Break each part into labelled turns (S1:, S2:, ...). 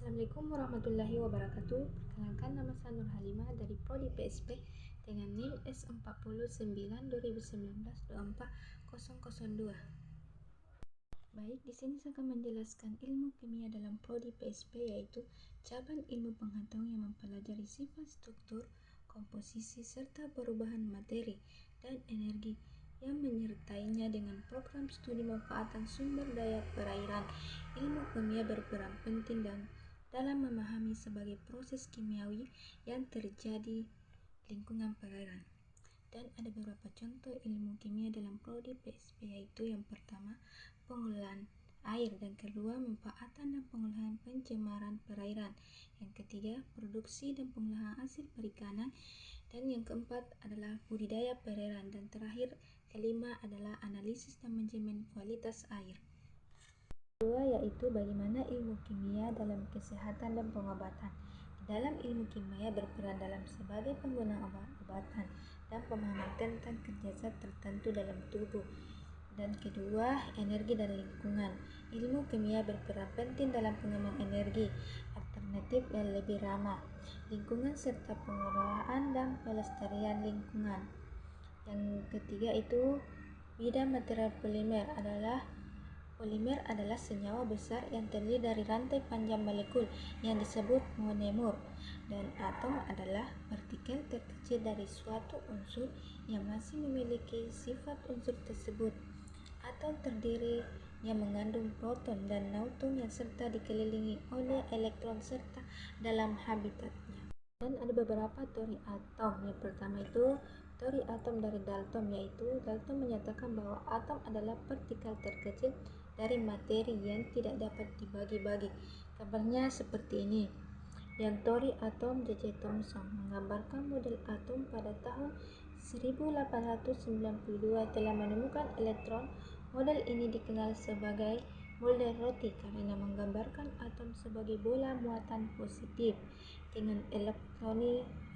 S1: Assalamualaikum warahmatullahi wabarakatuh. Perkenalkan, nama saya Nur Halimah dari Prodi PSP dengan NIM S49 2019 24002. Baik, di sini saya akan menjelaskan ilmu kimia dalam Prodi PSP, yaitu cabang ilmu pengetahuan yang mempelajari sifat struktur, komposisi, serta perubahan materi dan energi yang menyertainya dengan program studi pemanfaatan sumber daya perairan. Ilmu kimia berperan penting dalam memahami sebagai proses kimiawi yang terjadi lingkungan perairan. Dan ada beberapa contoh ilmu kimia dalam prodi PSP, yaitu yang pertama, pengolahan air, dan kedua, pemanfaatan dan pengolahan pencemaran perairan, yang ketiga, produksi dan pengolahan hasil perikanan, dan yang keempat adalah budidaya perairan, dan terakhir kelima adalah analisis dan manajemen kualitas air. Kedua, yaitu bagaimana ilmu kimia dalam kesehatan dan pengobatan. Dalam ilmu kimia berperan dalam sebagai penggunaan obat-obatan dan pemahaman tentang kerja zat tertentu dalam tubuh. Dan kedua, energi dan lingkungan. Ilmu kimia berperan penting dalam pengembangan energi alternatif yang lebih ramah lingkungan serta pengelolaan dan pelestarian lingkungan. Yang ketiga itu bidang material Polimer adalah senyawa besar yang terdiri dari rantai panjang molekul yang disebut monomer, dan atom adalah partikel terkecil dari suatu unsur yang masih memiliki sifat unsur tersebut. Atom terdiri yang mengandung proton dan neutron yang serta dikelilingi oleh elektron serta dalam habitatnya. Dan ada beberapa teori atom. Yang pertama itu teori atom dari Dalton, yaitu Dalton menyatakan bahwa atom adalah partikel terkecil dari materi yang tidak dapat dibagi-bagi. Kabarnya seperti ini. Dan teori atom J.J. Thomson menggambarkan model atom pada tahun 1892 telah menemukan elektron. Model ini dikenal sebagai model roti karena menggambarkan atom sebagai bola muatan positif dengan elektron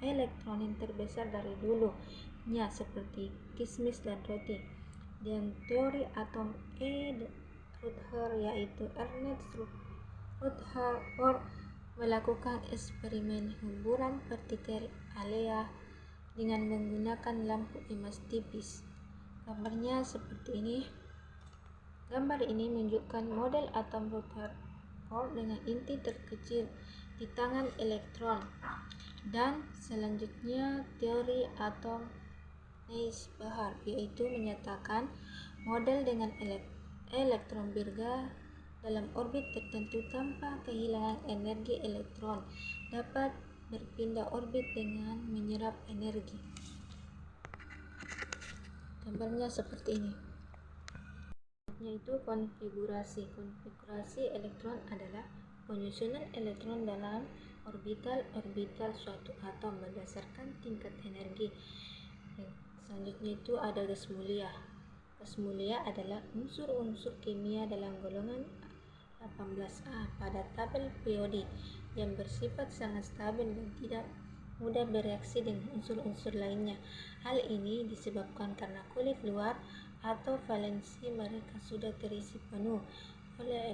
S1: yang terbesar dari dulunya seperti kismis dan roti. Dan teori atom Rutherford, yaitu Ernest Rutherford melakukan eksperimen himpunan partikel alea dengan menggunakan lampu emas tipis. Gambarnya seperti ini. Gambar ini menunjukkan model atom Rutherford dengan inti terkecil di tangan elektron. Dan selanjutnya teori atom Niels Bohr, yaitu menyatakan model dengan elektron berada dalam orbit tertentu tanpa kehilangan energi. Elektron dapat berpindah orbit dengan menyerap energi. Gambarnya seperti ini. Yaitu konfigurasi elektron adalah penyusunan elektron dalam orbital suatu atom berdasarkan tingkat energi. Selanjutnya itu ada gas mulia. Gas mulia adalah unsur-unsur kimia dalam golongan 18A pada tabel periodik yang bersifat sangat stabil dan tidak mudah bereaksi dengan unsur-unsur lainnya. Hal ini disebabkan karena kulit luar atau valensi mereka sudah terisi penuh oleh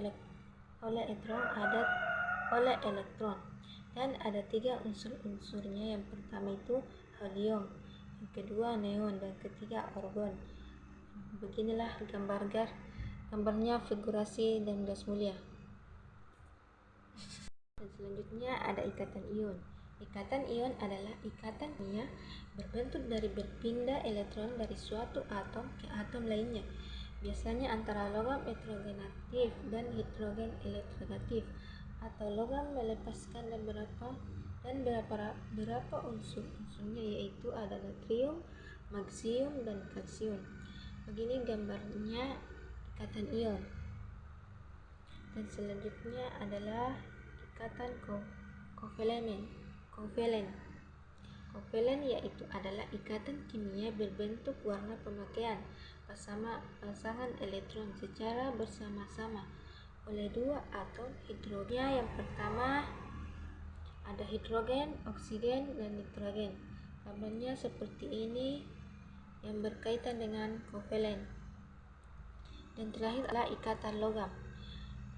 S1: elektron. Dan ada tiga unsur-unsurnya. Yang pertama itu helium, yang kedua neon, dan ketiga argon. Beginilah gambarnya figurasi dan gas mulia. Dan selanjutnya ada ikatan ion. Ikatan ion adalah ikatan kimia berbentuk dari berpindah elektron dari suatu atom ke atom lainnya, biasanya antara logam elektronegatif dan hidrogen elektronegatif, atau logam melepaskan dan beberapa unsur-unsurnya, yaitu ada natrium, magnesium, dan kalsium. Begini gambarnya ikatan ion. Dan selanjutnya adalah ikatan kovalen. Kovalen yaitu adalah ikatan kimia berbentuk warna pemakaian pasangan elektron secara bersama-sama oleh dua atom hidrogen. Yang pertama ada hidrogen, oksigen, dan nitrogen. Gambarnya seperti ini yang berkaitan dengan kovalen. Dan terakhir adalah ikatan logam.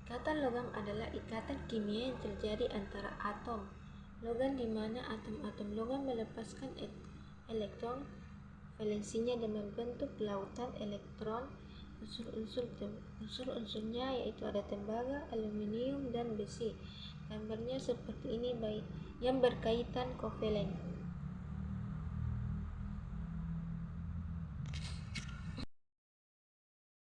S1: Ikatan logam adalah ikatan kimia yang terjadi antara atom logam di mana atom-atom logam melepaskan elektron valensinya dan membentuk lautan elektron. Unsur-unsurnya yaitu ada tembaga, aluminium, dan besi. Gambarnya seperti ini yang berkaitan kovalen.